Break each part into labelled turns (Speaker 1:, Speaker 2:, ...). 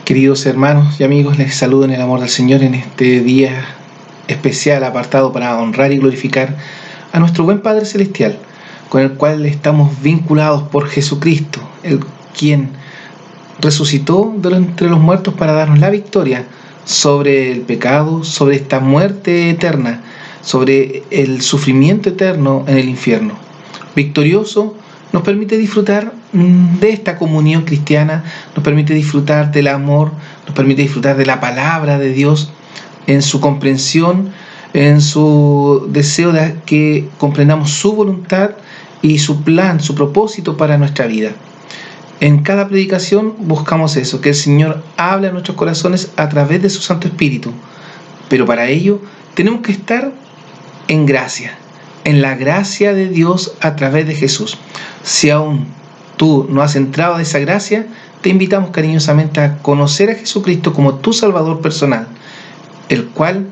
Speaker 1: Queridos hermanos y amigos, les saludo en el amor del Señor en este día especial apartado para honrar y glorificar a nuestro buen Padre Celestial, con el cual estamos vinculados por Jesucristo, el quien resucitó de entre los muertos para darnos la victoria sobre el pecado, sobre esta muerte eterna, sobre el sufrimiento eterno en el infierno. Victorioso, nos permite disfrutar de esta comunión cristiana, nos permite disfrutar del amor, nos permite disfrutar de la palabra de Dios en su comprensión, en su deseo de que comprendamos su voluntad y su plan, su propósito para nuestra vida. En cada predicación buscamos eso, que el Señor hable a nuestros corazones a través de su Santo Espíritu, pero para ello tenemos que estar en gracia, en la gracia de Dios a través de Jesús. Si aún tú no has entrado a esa gracia, te invitamos cariñosamente a conocer a Jesucristo como tu Salvador personal, el cual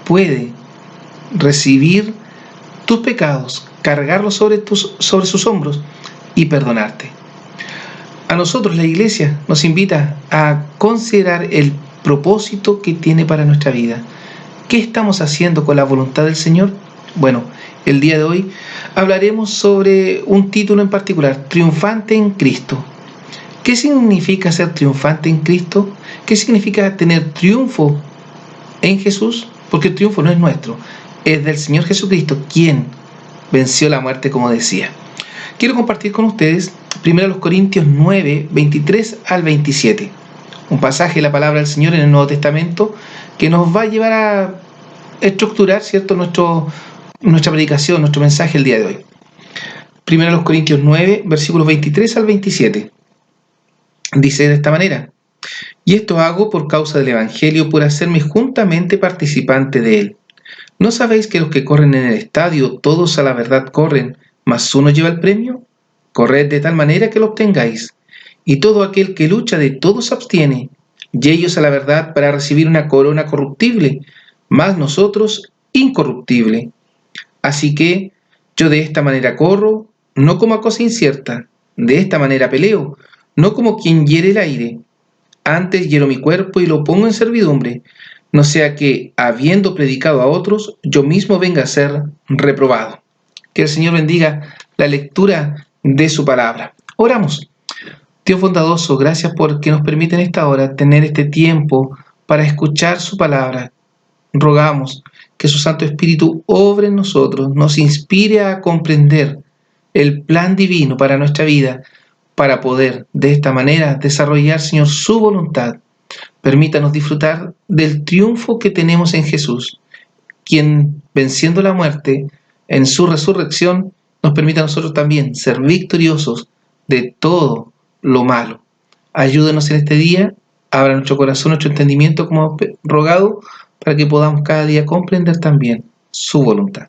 Speaker 1: puede recibir tus pecados, cargarlos sobre sus hombros y perdonarte. A nosotros la Iglesia nos invita a considerar el propósito que tiene para nuestra vida. ¿Qué estamos haciendo con la voluntad del Señor? Bueno, el día de hoy hablaremos sobre un título en particular, Triunfante en Cristo. ¿Qué significa ser triunfante en Cristo? ¿Qué significa tener triunfo en Jesús? Porque el triunfo no es nuestro, es del Señor Jesucristo, quien venció la muerte, como decía. Quiero compartir con ustedes 1 Corintios 9, 23 al 27. Un pasaje de la palabra del Señor en el Nuevo Testamento que nos va a llevar a estructurar, ¿cierto?, nuestra predicación, nuestro mensaje el día de hoy. 1 Corintios 9, versículos 23 al 27. Dice de esta manera: y esto hago por causa del Evangelio, por hacerme juntamente participante de él. ¿No sabéis que los que corren en el estadio, todos a la verdad corren, mas uno lleva el premio? Corred de tal manera que lo obtengáis. Y todo aquel que lucha de todos se abstiene, y ellos a la verdad para recibir una corona corruptible, mas nosotros incorruptible. Así que yo de esta manera corro, no como a cosa incierta, de esta manera peleo, no como quien hiere el aire. Antes hiero mi cuerpo y lo pongo en servidumbre, no sea que, habiendo predicado a otros, yo mismo venga a ser reprobado. Que el Señor bendiga la lectura de su palabra. Oramos. Dios bondadoso, gracias porque nos permite en esta hora tener este tiempo para escuchar su palabra. Rogamos que su Santo Espíritu obre en nosotros, nos inspire a comprender el plan divino para nuestra vida, para poder de esta manera desarrollar, Señor, su voluntad. Permítanos disfrutar del triunfo que tenemos en Jesús, quien, venciendo la muerte en su resurrección, nos permite a nosotros también ser victoriosos de todo lo malo. Ayúdenos en este día, abra nuestro corazón, nuestro entendimiento, como rogado, para que podamos cada día comprender también su voluntad.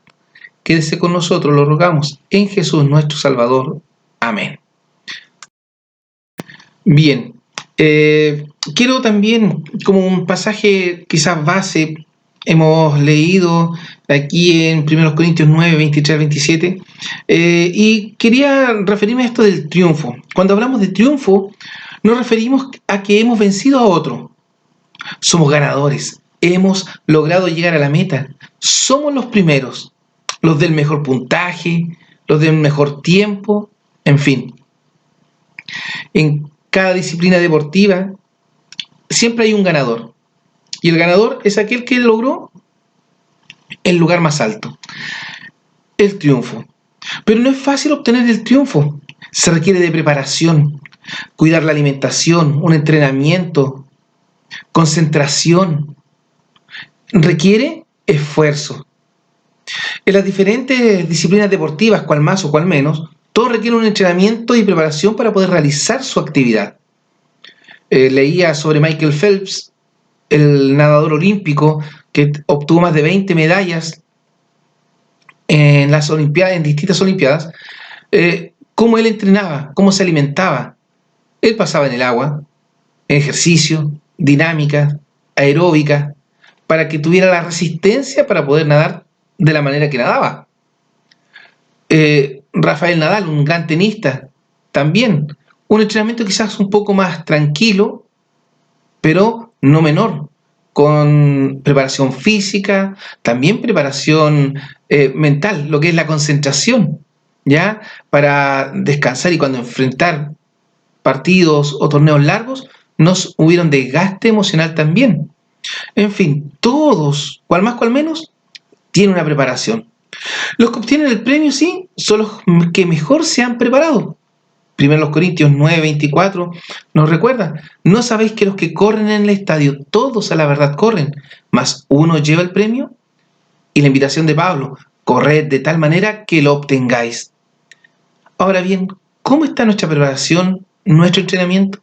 Speaker 1: Quédese con nosotros, lo rogamos, en Jesús nuestro Salvador. Amén. Bien, quiero también, como un pasaje quizás base, hemos leído aquí en 1 Corintios 9, 23 al 27, y quería referirme a esto del triunfo. Cuando hablamos de triunfo, nos referimos a que hemos vencido a otro. Somos ganadores, hemos logrado llegar a la meta, somos los primeros, los del mejor puntaje, los del mejor tiempo, en fin. En cada disciplina deportiva siempre hay un ganador, y el ganador es aquel que logró el lugar más alto, el triunfo. Pero no es fácil obtener el triunfo, se requiere de preparación, cuidar la alimentación, un entrenamiento, concentración, requiere esfuerzo. En las diferentes disciplinas deportivas, cual más o cual menos, todo requiere un entrenamiento y preparación para poder realizar su actividad. Leía sobre Michael Phelps, el nadador olímpico que obtuvo más de 20 medallas en las Olimpiadas, en distintas Olimpiadas, cómo él entrenaba, cómo se alimentaba. Él pasaba en el agua, en ejercicio, dinámica, aeróbica, para que tuviera la resistencia para poder nadar de la manera que nadaba. Rafael Nadal, un gran tenista, también un entrenamiento quizás un poco más tranquilo, pero no menor, con preparación física, también preparación mental, lo que es la concentración, ¿ya? Para descansar y cuando enfrentar partidos o torneos largos, nos hubieron desgaste emocional también. En fin, todos, cual más cual menos, tienen una preparación. Los que obtienen el premio, sí, son los que mejor se han preparado. Primero los Corintios 9:24 nos recuerda, ¿no sabéis que los que corren en el estadio, todos a la verdad corren, mas uno lleva el premio? Y la invitación de Pablo, corred de tal manera que lo obtengáis. Ahora bien, ¿cómo está nuestra preparación, nuestro entrenamiento?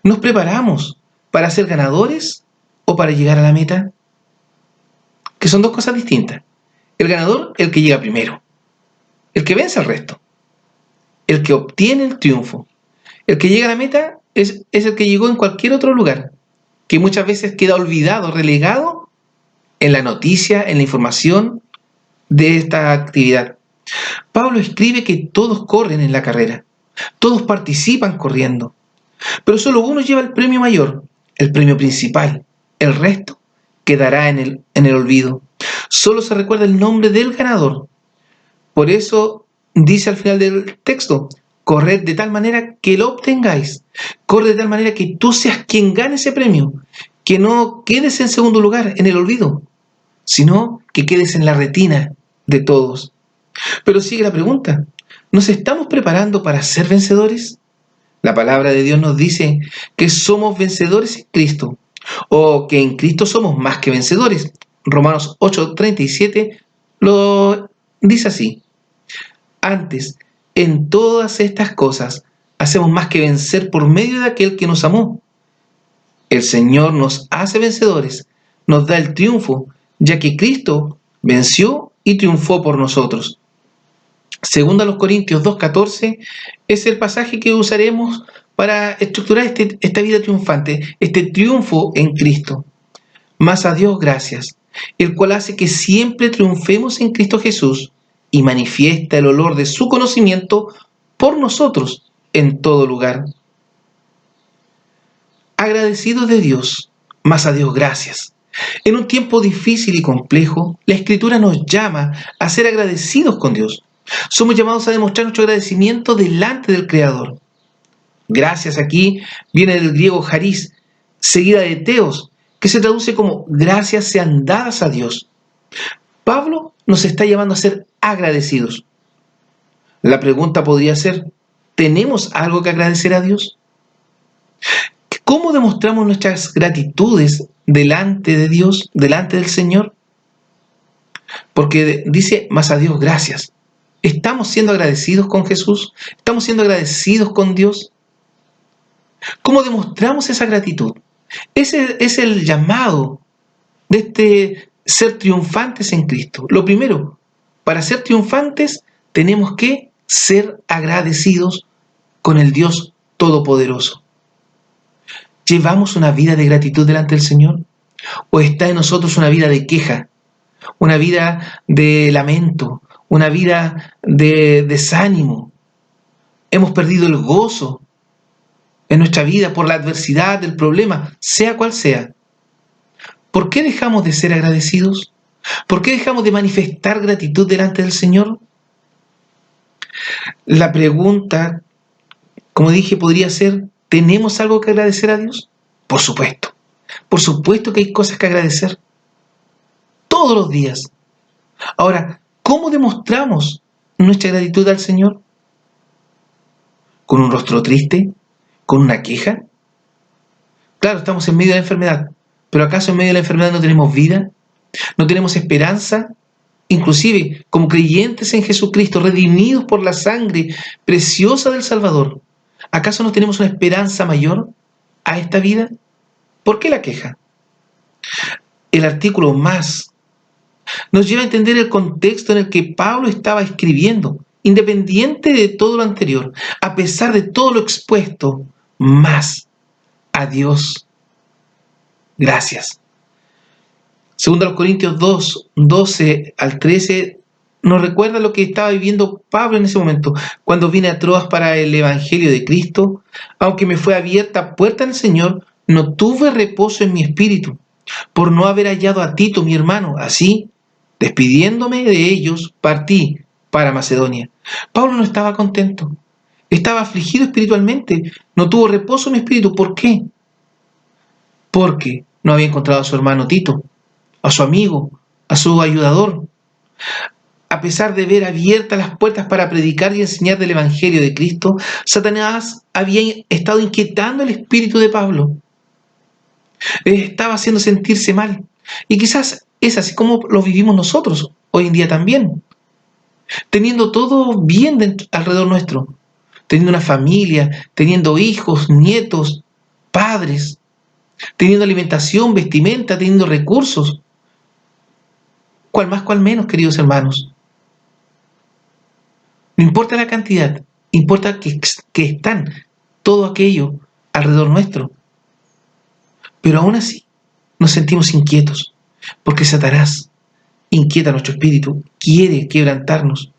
Speaker 1: ¿Nos preparamos para ser ganadores o para llegar a la meta? Que son dos cosas distintas. El ganador, el que llega primero, el que vence al resto, el que obtiene el triunfo. El que llega a la meta es el que llegó en cualquier otro lugar, que muchas veces queda olvidado, relegado en la noticia, en la información de esta actividad. Pablo escribe que todos corren en la carrera, todos participan corriendo, pero solo uno lleva el premio mayor, el premio principal. El resto quedará en el olvido. Solo se recuerda el nombre del ganador. Por eso dice al final del texto, corred de tal manera que lo obtengáis. Corre de tal manera que tú seas quien gane ese premio, que no quedes en segundo lugar, en el olvido, sino que quedes en la retina de todos. Pero sigue la pregunta, ¿nos estamos preparando para ser vencedores? La palabra de Dios nos dice que somos vencedores en Cristo, o que en Cristo somos más que vencedores. Romanos 8:37 lo dice así. Antes, en todas estas cosas, hacemos más que vencer por medio de aquel que nos amó. El Señor nos hace vencedores, nos da el triunfo, ya que Cristo venció y triunfó por nosotros. Segundo a los Corintios 2:14 es el pasaje que usaremos para estructurar esta vida triunfante, este triunfo en Cristo. Mas a Dios gracias, el cual hace que siempre triunfemos en Cristo Jesús y manifiesta el olor de su conocimiento por nosotros en todo lugar. Agradecidos de Dios, mas a Dios gracias. En un tiempo difícil y complejo, la Escritura nos llama a ser agradecidos con Dios. Somos llamados a demostrar nuestro agradecimiento delante del Creador. Gracias aquí viene del griego charis, seguida de teos, que se traduce como gracias sean dadas a Dios. Pablo nos está llamando a ser agradecidos. La pregunta podría ser, ¿tenemos algo que agradecer a Dios? ¿Cómo demostramos nuestras gratitudes delante de Dios, delante del Señor? Porque dice, más a Dios gracias. ¿Estamos siendo agradecidos con Jesús? ¿Estamos siendo agradecidos con Dios? ¿Cómo demostramos esa gratitud? Ese es el llamado de este ser triunfantes en Cristo. Lo primero, para ser triunfantes tenemos que ser agradecidos con el Dios Todopoderoso. ¿Llevamos una vida de gratitud delante del Señor? ¿O está en nosotros una vida de queja? Una vida de lamento, una vida de desánimo. Hemos perdido el gozo en nuestra vida por la adversidad del problema, sea cual sea. ¿Por qué dejamos de ser agradecidos? ¿Por qué dejamos de manifestar gratitud delante del Señor? La pregunta, como dije, podría ser, ¿tenemos algo que agradecer a Dios? Por supuesto. Por supuesto que hay cosas que agradecer. Todos los días. Ahora, ¿cómo demostramos nuestra gratitud al Señor? ¿Con un rostro triste? ¿Con una queja? Claro, estamos en medio de la enfermedad, pero ¿acaso en medio de la enfermedad no tenemos vida? ¿No tenemos esperanza? Inclusive, como creyentes en Jesucristo, redimidos por la sangre preciosa del Salvador, ¿acaso no tenemos una esperanza mayor a esta vida? ¿Por qué la queja? El artículo más nos lleva a entender el contexto en el que Pablo estaba escribiendo, independiente de todo lo anterior, a pesar de todo lo expuesto, más a Dios gracias. Segundo a los Corintios 2:12-13 nos recuerda lo que estaba viviendo Pablo en ese momento, cuando vine a Troas para el Evangelio de Cristo, aunque me fue abierta puerta en el Señor, no tuve reposo en mi espíritu, por no haber hallado a Tito, mi hermano. Así, despidiéndome de ellos, partí para Macedonia. Pablo no estaba contento, estaba afligido espiritualmente, no tuvo reposo en mi espíritu. ¿Por qué? Porque no había encontrado a su hermano Tito, a su amigo, a su ayudador. A pesar de ver abiertas las puertas para predicar y enseñar del Evangelio de Cristo, Satanás había estado inquietando el espíritu de Pablo. Le estaba haciendo sentirse mal. Y quizás es así como lo vivimos nosotros hoy en día también. Teniendo todo bien alrededor nuestro. Teniendo una familia, teniendo hijos, nietos, padres, teniendo alimentación, vestimenta, teniendo recursos. Cual más, cual menos, queridos hermanos. No importa la cantidad, importa que están todo aquello alrededor nuestro. Pero aún así nos sentimos inquietos, porque Satanás inquieta nuestro espíritu, quiere quebrantarnos.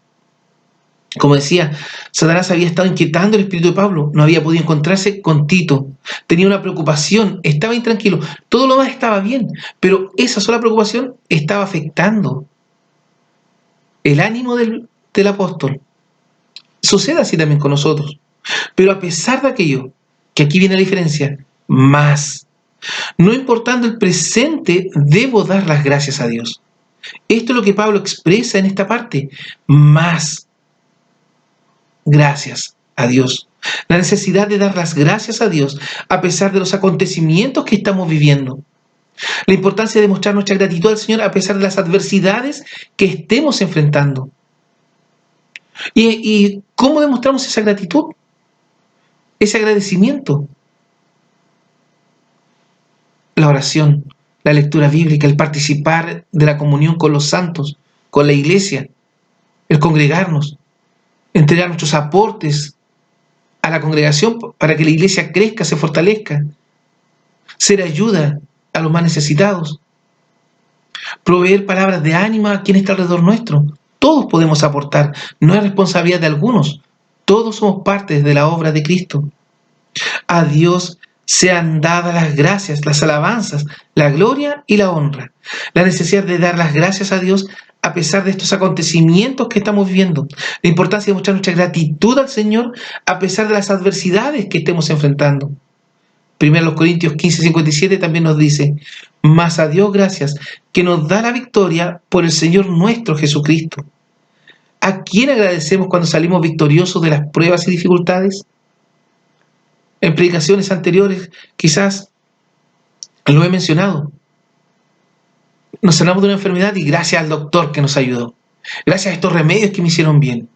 Speaker 1: Como decía, Satanás había estado inquietando el espíritu de Pablo, no había podido encontrarse con Tito, tenía una preocupación, estaba intranquilo, todo lo demás estaba bien, pero esa sola preocupación estaba afectando el ánimo del apóstol. Sucede así también con nosotros. Pero a pesar de aquello, que aquí viene la diferencia, más, no importando el presente, debo dar las gracias a Dios. Esto es lo que Pablo expresa en esta parte, más gracias a Dios. La necesidad de dar las gracias a Dios a pesar de los acontecimientos que estamos viviendo. La importancia de mostrar nuestra gratitud al Señor a pesar de las adversidades que estemos enfrentando. ¿Y cómo demostramos esa gratitud? Ese agradecimiento. La oración, la lectura bíblica, el participar de la comunión con los santos, con la iglesia, el congregarnos, entregar nuestros aportes a la congregación para que la iglesia crezca, se fortalezca, ser ayuda a los más necesitados, proveer palabras de ánimo a quien está alrededor nuestro. Todos podemos aportar, no es responsabilidad de algunos, todos somos partes de la obra de Cristo. A Dios sean dadas las gracias, las alabanzas, la gloria y la honra. La necesidad de dar las gracias a Dios a pesar de estos acontecimientos que estamos viviendo. La importancia de mostrar nuestra gratitud al Señor a pesar de las adversidades que estemos enfrentando. 1 Corintios 15:57 también nos dice, mas a Dios gracias, que nos da la victoria por el Señor nuestro Jesucristo. ¿A quién agradecemos cuando salimos victoriosos de las pruebas y dificultades? En predicaciones anteriores quizás lo he mencionado. Nos sanamos de una enfermedad y gracias al doctor que nos ayudó. Gracias a estos remedios que me hicieron bien.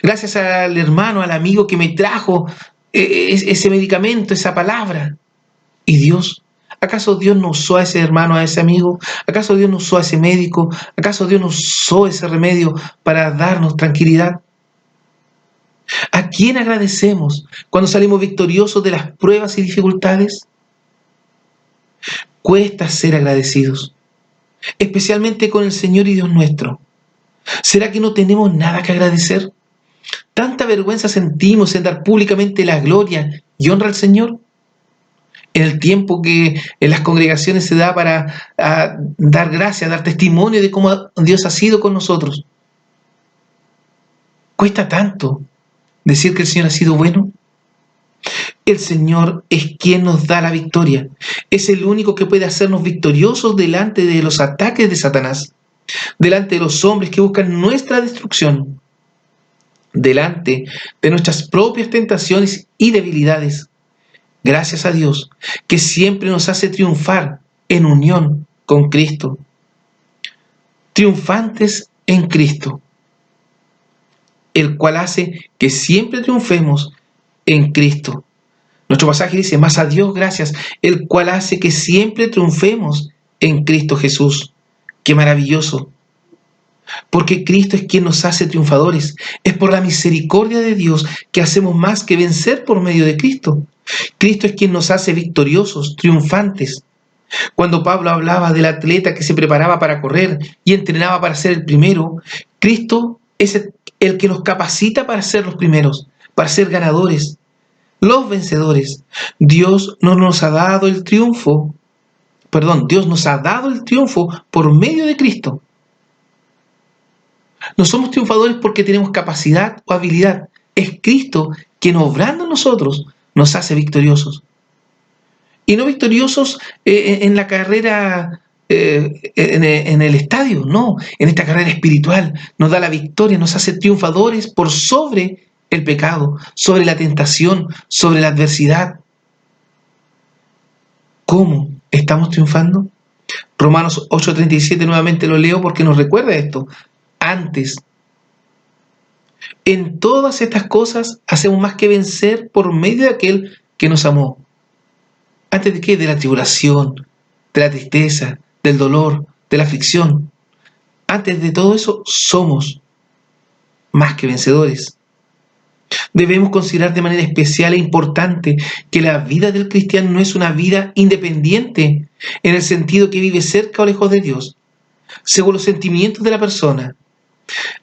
Speaker 1: Gracias al hermano, al amigo que me trajo ese medicamento, esa palabra. ¿Y Dios? ¿Acaso Dios no usó a ese hermano, a ese amigo? ¿Acaso Dios no usó a ese médico? ¿Acaso Dios no usó ese remedio para darnos tranquilidad? ¿A quién agradecemos cuando salimos victoriosos de las pruebas y dificultades? Cuesta ser agradecidos, especialmente con el Señor y Dios nuestro. ¿Será que no tenemos nada que agradecer? ¿Tanta vergüenza sentimos en dar públicamente la gloria y honra al Señor? En el tiempo que en las congregaciones se da para dar gracias, dar testimonio de cómo Dios ha sido con nosotros. ¿Cuesta tanto decir que el Señor ha sido bueno? El Señor es quien nos da la victoria. Es el único que puede hacernos victoriosos delante de los ataques de Satanás, delante de los hombres que buscan nuestra destrucción, delante de nuestras propias tentaciones y debilidades. Gracias a Dios, que siempre nos hace triunfar en unión con Cristo. Triunfantes en Cristo, el cual hace que siempre triunfemos en Cristo. Nuestro pasaje dice, mas a Dios gracias, el cual hace que siempre triunfemos en Cristo Jesús. ¡Qué maravilloso! Porque Cristo es quien nos hace triunfadores. Es por la misericordia de Dios que hacemos más que vencer por medio de Cristo. Cristo es quien nos hace victoriosos, triunfantes. Cuando Pablo hablaba del atleta que se preparaba para correr y entrenaba para ser el primero, Cristo es el que nos capacita para ser los primeros, para ser ganadores. los vencedores. Dios nos ha dado el triunfo por medio de Cristo. No somos triunfadores porque tenemos capacidad o habilidad. Es Cristo quien, obrando en nosotros, nos hace victoriosos. Y no victoriosos en la carrera, en el estadio, no. En esta carrera espiritual nos da la victoria, nos hace triunfadores por sobre el pecado, sobre la tentación, sobre la adversidad. ¿Cómo estamos triunfando? Romanos 8:37 nuevamente lo leo porque nos recuerda esto. Antes, en todas estas cosas hacemos más que vencer por medio de aquel que nos amó. ¿Antes de qué? De la tribulación, de la tristeza, del dolor, de la aflicción. Antes de todo eso, somos más que vencedores. Debemos considerar de manera especial e importante que la vida del cristiano no es una vida independiente, en el sentido que vive cerca o lejos de Dios, según los sentimientos de la persona.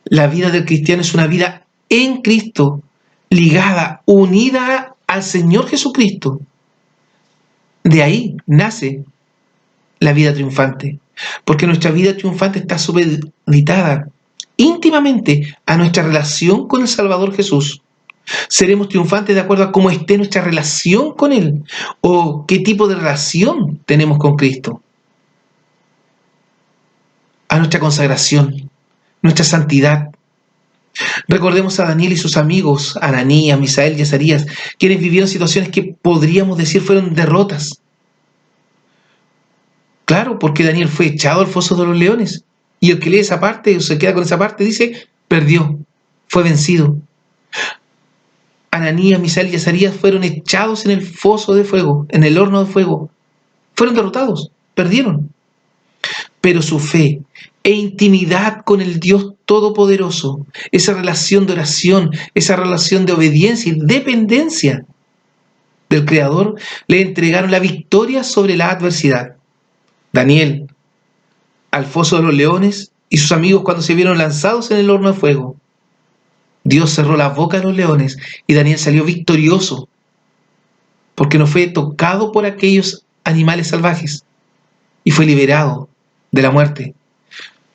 Speaker 1: La vida del cristiano es una vida en Cristo, ligada, unida al Señor Jesucristo. De ahí nace la vida triunfante, porque nuestra vida triunfante está supeditada íntimamente a nuestra relación con el Salvador Jesús. Seremos triunfantes de acuerdo a cómo esté nuestra relación con Él o qué tipo de relación tenemos con Cristo. A nuestra consagración, nuestra santidad. Recordemos a Daniel y sus amigos, Ananías, Misael y Azarías, quienes vivieron situaciones que podríamos decir fueron derrotas. Claro, porque Daniel fue echado al foso de los leones. Y el que lee esa parte o se queda con esa parte dice, perdió, fue vencido. Ananías, Misael y Azarías fueron echados en el foso de fuego, en el horno de fuego. Fueron derrotados, perdieron. Pero su fe e intimidad con el Dios Todopoderoso, esa relación de oración, esa relación de obediencia y dependencia del Creador, le entregaron la victoria sobre la adversidad. Daniel, al foso de los leones, y sus amigos cuando se vieron lanzados en el horno de fuego. Dios cerró la boca de los leones y Daniel salió victorioso, porque no fue tocado por aquellos animales salvajes y fue liberado de la muerte.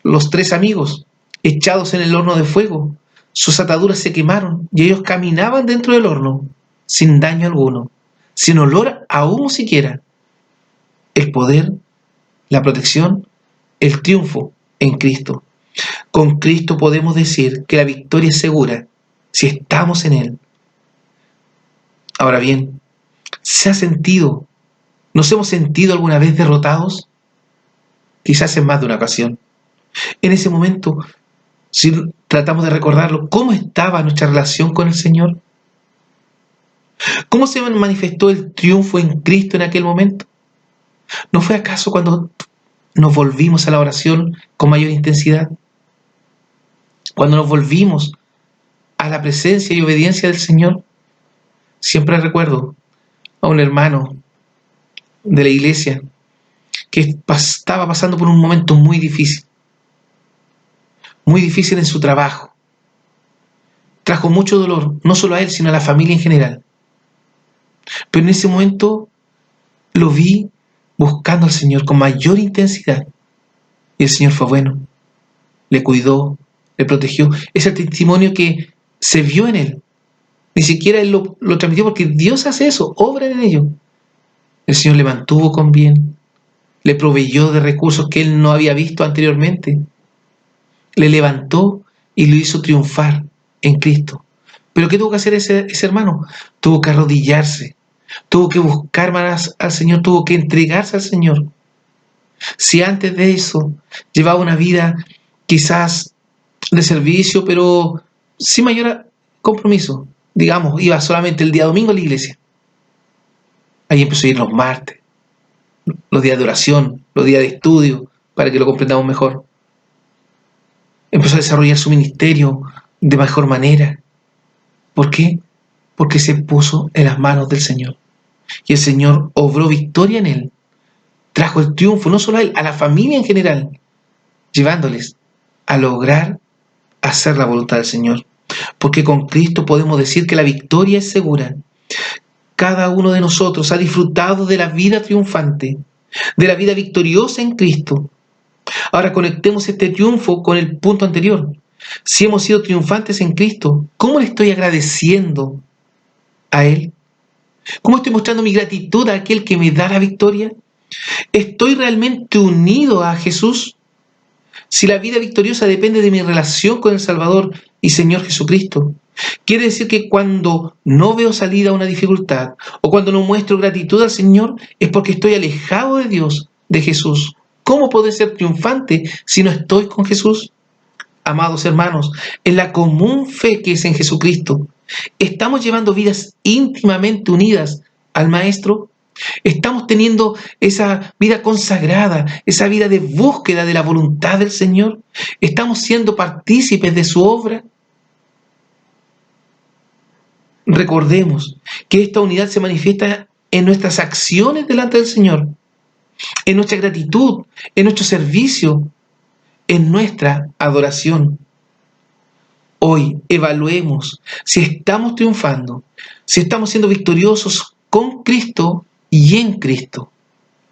Speaker 1: Los 3 amigos, echados en el horno de fuego, sus ataduras se quemaron y ellos caminaban dentro del horno sin daño alguno, sin olor a humo siquiera. El poder, la protección, el triunfo en Cristo. Con Cristo podemos decir que la victoria es segura si estamos en Él. Ahora bien, ¿nos hemos sentido alguna vez derrotados? Quizás en más de una ocasión. En ese momento, si tratamos de recordarlo, ¿cómo estaba nuestra relación con el Señor? ¿Cómo se manifestó el triunfo en Cristo en aquel momento? ¿No fue acaso cuando nos volvimos a la oración con mayor intensidad? Cuando nos volvimos a la presencia y obediencia del Señor. Siempre recuerdo a un hermano de la iglesia que estaba pasando por un momento muy difícil en su trabajo. Trajo mucho dolor, no solo a él, sino a la familia en general. Pero en ese momento lo vi buscando al Señor con mayor intensidad. Y el Señor fue bueno. Le cuidó, le protegió. Es el testimonio que se vio en él. Ni siquiera él lo transmitió porque Dios hace eso, obra en ello. El Señor le mantuvo con bien. Le proveyó de recursos que él no había visto anteriormente. Le levantó y lo hizo triunfar en Cristo. ¿Pero qué tuvo que hacer ese hermano? Tuvo que arrodillarse. Tuvo que buscar más al Señor. Tuvo que entregarse al Señor. Si antes de eso llevaba una vida quizás de servicio, pero sin mayor compromiso. Digamos, iba solamente el día domingo a la iglesia. Ahí empezó a ir los martes, los días de oración, los días de estudio, para que lo comprendamos mejor. Empezó a desarrollar su ministerio de mejor manera. ¿Por qué? Porque se puso en las manos del Señor. Y el Señor obró victoria en él. Trajo el triunfo, no solo a él, a la familia en general, llevándoles a lograr hacer la voluntad del Señor. Porque con Cristo podemos decir que la victoria es segura. cada uno de nosotros ha disfrutado de la vida triunfante, de la vida victoriosa en Cristo. Ahora conectemos este triunfo con el punto anterior. Si hemos sido triunfantes en Cristo, ¿cómo le estoy agradeciendo a Él? ¿Cómo estoy mostrando mi gratitud a aquel que me da la victoria? ¿Estoy realmente unido a Jesús? Si la vida victoriosa depende de mi relación con el Salvador y Señor Jesucristo, quiere decir que cuando no veo salida a una dificultad o cuando no muestro gratitud al Señor es porque estoy alejado de Dios, de Jesús. ¿Cómo puedo ser triunfante si no estoy con Jesús? Amados hermanos, en la común fe que es en Jesucristo, ¿estamos llevando vidas íntimamente unidas al Maestro? ¿Estamos teniendo esa vida consagrada, esa vida de búsqueda de la voluntad del Señor? ¿Estamos siendo partícipes de su obra? Recordemos que esta unidad se manifiesta en nuestras acciones delante del Señor, en nuestra gratitud, en nuestro servicio, en nuestra adoración. Hoy evaluemos si estamos triunfando, si estamos siendo victoriosos con Cristo y en Cristo.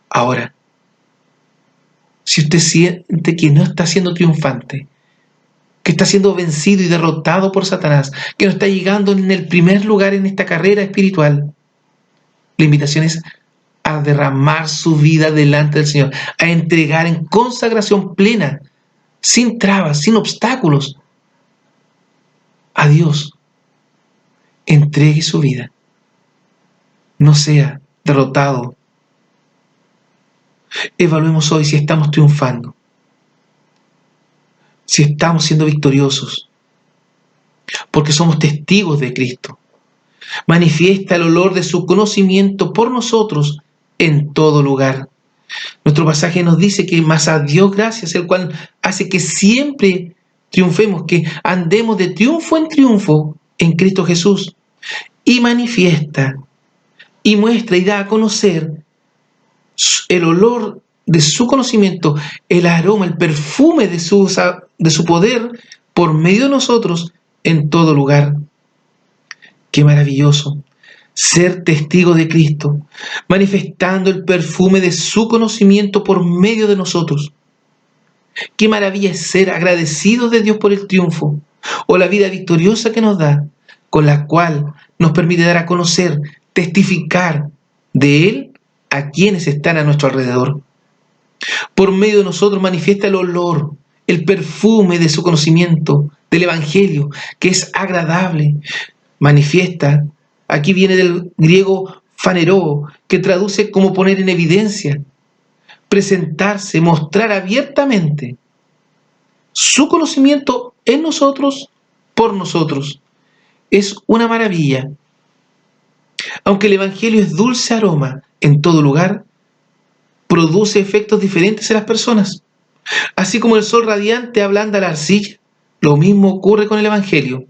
Speaker 1: Ahora, si usted siente que no está siendo triunfante, que está siendo vencido y derrotado por Satanás, que no está llegando en el primer lugar en esta carrera espiritual, la invitación es a derramar su vida delante del Señor, a entregar en consagración plena, sin trabas, sin obstáculos, a Dios. Entregue su vida. No sea derrotado. Evaluemos hoy si estamos triunfando, si estamos siendo victoriosos, porque somos testigos de Cristo. Manifiesta el olor de su conocimiento por nosotros en todo lugar. Nuestro pasaje nos dice que más a Dios gracias, el cual hace que siempre triunfemos, que andemos de triunfo en Cristo Jesús, y manifiesta, y muestra y da a conocer el olor de su conocimiento, el aroma, el perfume de su poder por medio de nosotros en todo lugar. Qué maravilloso ser testigo de Cristo, manifestando el perfume de su conocimiento por medio de nosotros. Qué maravilla es ser agradecidos de Dios por el triunfo o la vida victoriosa que nos da, con la cual nos permite dar a conocer, testificar de Él a quienes están a nuestro alrededor. Por medio de nosotros manifiesta el olor, el perfume de su conocimiento, del Evangelio, que es agradable. Manifiesta, aquí viene del griego phaneroo, que traduce como poner en evidencia, presentarse, mostrar abiertamente su conocimiento en nosotros, por nosotros. Es una maravilla. Aunque el Evangelio es dulce aroma en todo lugar, produce efectos diferentes en las personas. Así como el sol radiante ablanda la arcilla, lo mismo ocurre con el Evangelio,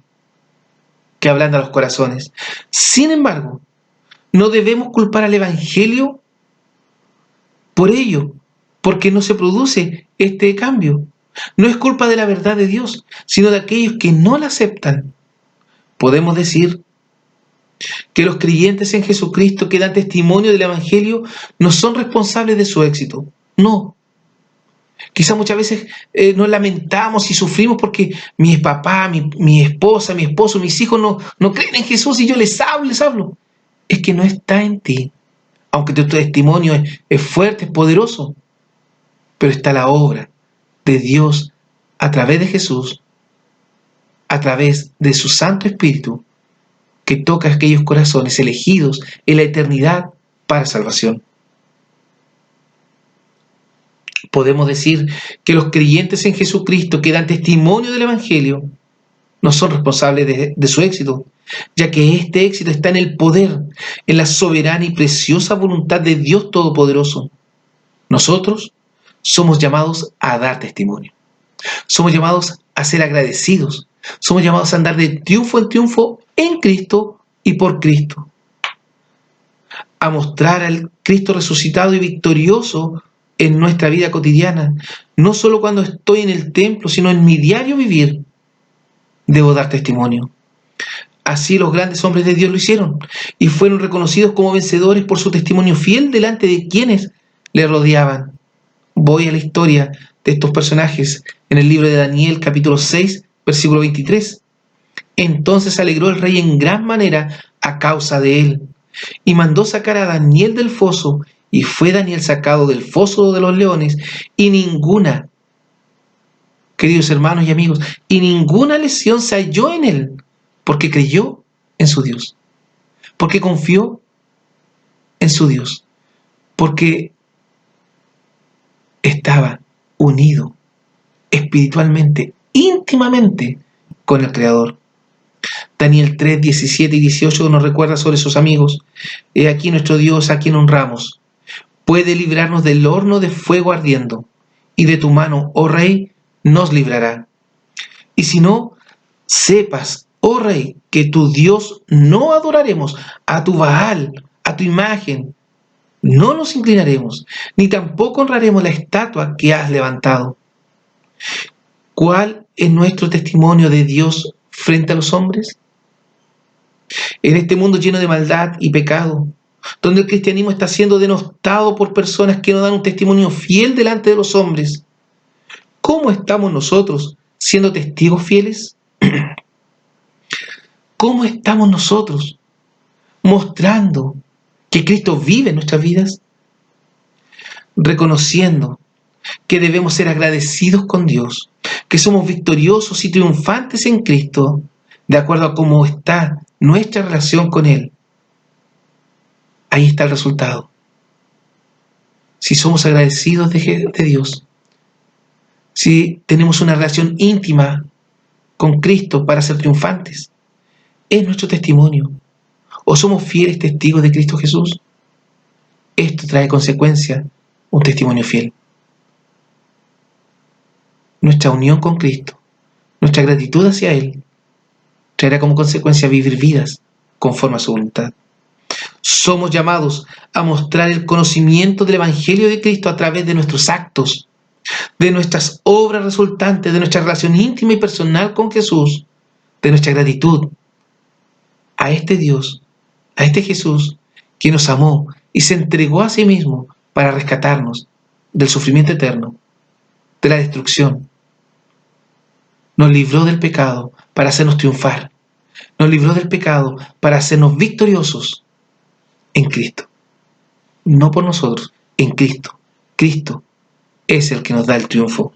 Speaker 1: que ablanda los corazones. Sin embargo, no debemos culpar al Evangelio por ello, porque no se produce este cambio. No es culpa de la verdad de Dios, sino de aquellos que no la aceptan. Podemos decir que los creyentes en Jesucristo que dan testimonio del Evangelio no son responsables de su éxito. No. Quizá muchas veces nos lamentamos y sufrimos porque mi papá, mi esposa, mi esposo, mis hijos no creen en Jesús y yo les hablo. Es que no está en ti. Aunque tu testimonio es fuerte, es poderoso, pero está la obra de Dios a través de Jesús, a través de su Santo Espíritu, que toca aquellos corazones elegidos en la eternidad para salvación. Podemos decir que los creyentes en Jesucristo que dan testimonio del Evangelio no son responsables de su éxito, ya que este éxito está en el poder, en la soberana y preciosa voluntad de Dios Todopoderoso. Nosotros somos llamados a dar testimonio. Somos llamados a ser agradecidos. Somos llamados a andar de triunfo en triunfo en Cristo y por Cristo. A mostrar al Cristo resucitado y victorioso en nuestra vida cotidiana. No solo cuando estoy en el templo, sino en mi diario vivir. Debo dar testimonio. Así los grandes hombres de Dios lo hicieron y fueron reconocidos como vencedores por su testimonio fiel delante de quienes le rodeaban. Voy a la historia de estos personajes en el libro de Daniel, capítulo 6, versículo 23. Entonces se alegró el rey en gran manera a causa de él, y mandó sacar a Daniel del foso, y fue Daniel sacado del foso de los leones, y ninguna, queridos hermanos y amigos, y ninguna lesión se halló en él, porque creyó en su Dios, porque confió en su Dios, porque estaba unido espiritualmente, íntimamente con el Creador. Daniel 3, 17 y 18 nos recuerda sobre sus amigos. He aquí nuestro Dios a quien honramos. Puede librarnos del horno de fuego ardiendo, y de tu mano, oh Rey, nos librará. Y si no, sepas, oh Rey, que tu Dios no adoraremos, a tu Baal, a tu imagen, no nos inclinaremos, ni tampoco honraremos la estatua que has levantado. ¿Cuál es nuestro testimonio de Dios frente a los hombres? En este mundo lleno de maldad y pecado, donde el cristianismo está siendo denostado por personas que no dan un testimonio fiel delante de los hombres, ¿cómo estamos nosotros siendo testigos fieles? ¿Cómo estamos nosotros mostrando que Cristo vive en nuestras vidas? Reconociendo que debemos ser agradecidos con Dios, que somos victoriosos y triunfantes en Cristo, de acuerdo a cómo está nuestra relación con Él. Ahí está el resultado. Si somos agradecidos de Dios, si tenemos una relación íntima con Cristo para ser triunfantes, es nuestro testimonio. ¿O somos fieles testigos de Cristo Jesús? Esto trae consecuencia un testimonio fiel. Nuestra unión con Cristo, nuestra gratitud hacia Él, traerá como consecuencia vivir vidas conforme a su voluntad. Somos llamados a mostrar el conocimiento del Evangelio de Cristo a través de nuestros actos, de nuestras obras resultantes, de nuestra relación íntima y personal con Jesús, de nuestra gratitud a este Dios, a este Jesús que nos amó y se entregó a sí mismo para rescatarnos del sufrimiento eterno, de la destrucción. Nos libró del pecado para hacernos triunfar. Nos libró del pecado para hacernos victoriosos en Cristo. No por nosotros, en Cristo. Cristo es el que nos da el triunfo.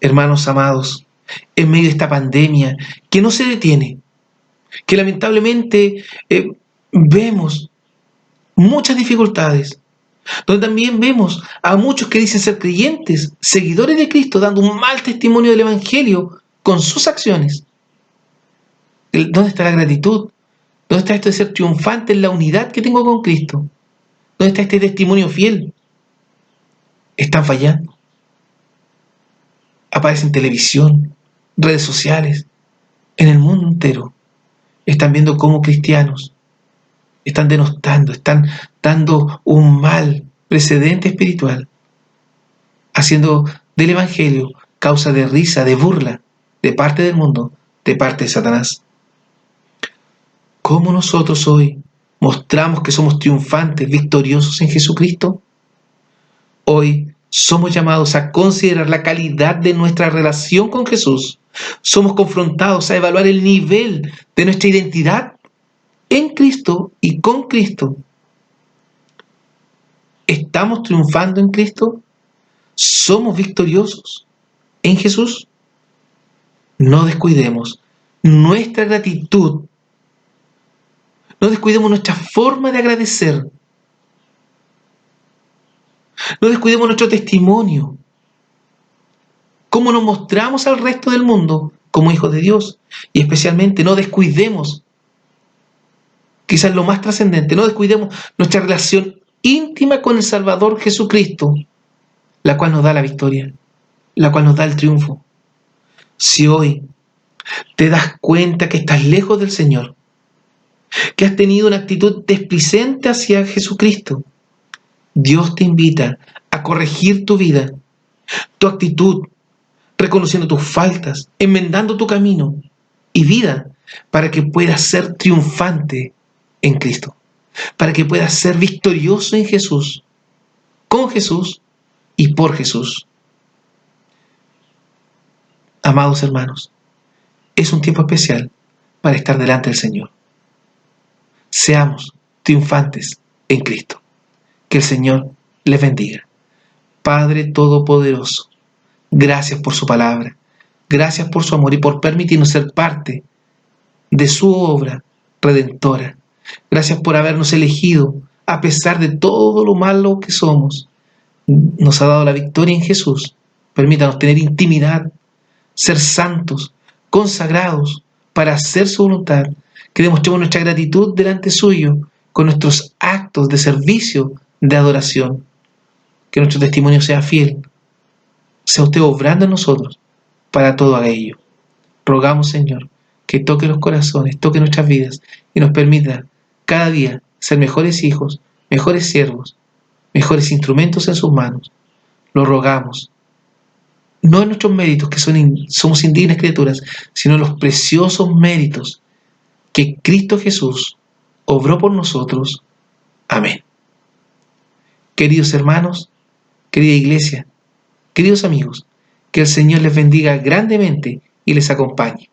Speaker 1: Hermanos amados, en medio de esta pandemia que no se detiene, que lamentablemente vemos muchas dificultades, donde también vemos a muchos que dicen ser creyentes, seguidores de Cristo, dando un mal testimonio del Evangelio con sus acciones. ¿Dónde está la gratitud? ¿Dónde está esto de ser triunfante en la unidad que tengo con Cristo? ¿Dónde está este testimonio fiel? Están fallando. Aparece en televisión, redes sociales, en el mundo entero. Están viendo cómo cristianos están denostando, están dando un mal precedente espiritual, haciendo del Evangelio causa de risa, de burla, de parte del mundo, de parte de Satanás. ¿Cómo nosotros hoy mostramos que somos triunfantes, victoriosos en Jesucristo? Hoy somos llamados a considerar la calidad de nuestra relación con Jesús. Somos confrontados a evaluar el nivel de nuestra identidad en Cristo y con Cristo. ¿Estamos triunfando en Cristo? ¿Somos victoriosos en Jesús? No descuidemos nuestra gratitud. No descuidemos nuestra forma de agradecer. No descuidemos nuestro testimonio. Cómo nos mostramos al resto del mundo como hijos de Dios. Y especialmente no descuidemos, quizás lo más trascendente, no descuidemos nuestra relación íntima con el Salvador Jesucristo, la cual nos da la victoria, la cual nos da el triunfo. Si hoy te das cuenta que estás lejos del Señor, que has tenido una actitud desplicente hacia Jesucristo, Dios te invita a corregir tu vida, tu actitud, reconociendo tus faltas, enmendando tu camino y vida para que puedas ser triunfante en Cristo, para que puedas ser victorioso en Jesús, con Jesús y por Jesús. Amados hermanos, es un tiempo especial para estar delante del Señor. Seamos triunfantes en Cristo. Que el Señor les bendiga. Padre Todopoderoso, gracias por su palabra, gracias por su amor y por permitirnos ser parte de su obra redentora. Gracias por habernos elegido a pesar de todo lo malo que somos. Nos ha dado la victoria en Jesús. Permítanos tener intimidad, ser santos, consagrados para hacer su voluntad. Que demostremos nuestra gratitud delante suyo con nuestros actos de servicio, de adoración. Que nuestro testimonio sea fiel. Sea usted obrando en nosotros para todo aquello. Rogamos, Señor, que toque los corazones, toque nuestras vidas y nos permita cada día ser mejores hijos, mejores siervos, mejores instrumentos en sus manos. Lo rogamos, no en nuestros méritos, que somos indignas criaturas, sino en los preciosos méritos que Cristo Jesús obró por nosotros. Amén. Queridos hermanos, querida iglesia, queridos amigos, que el Señor les bendiga grandemente y les acompañe.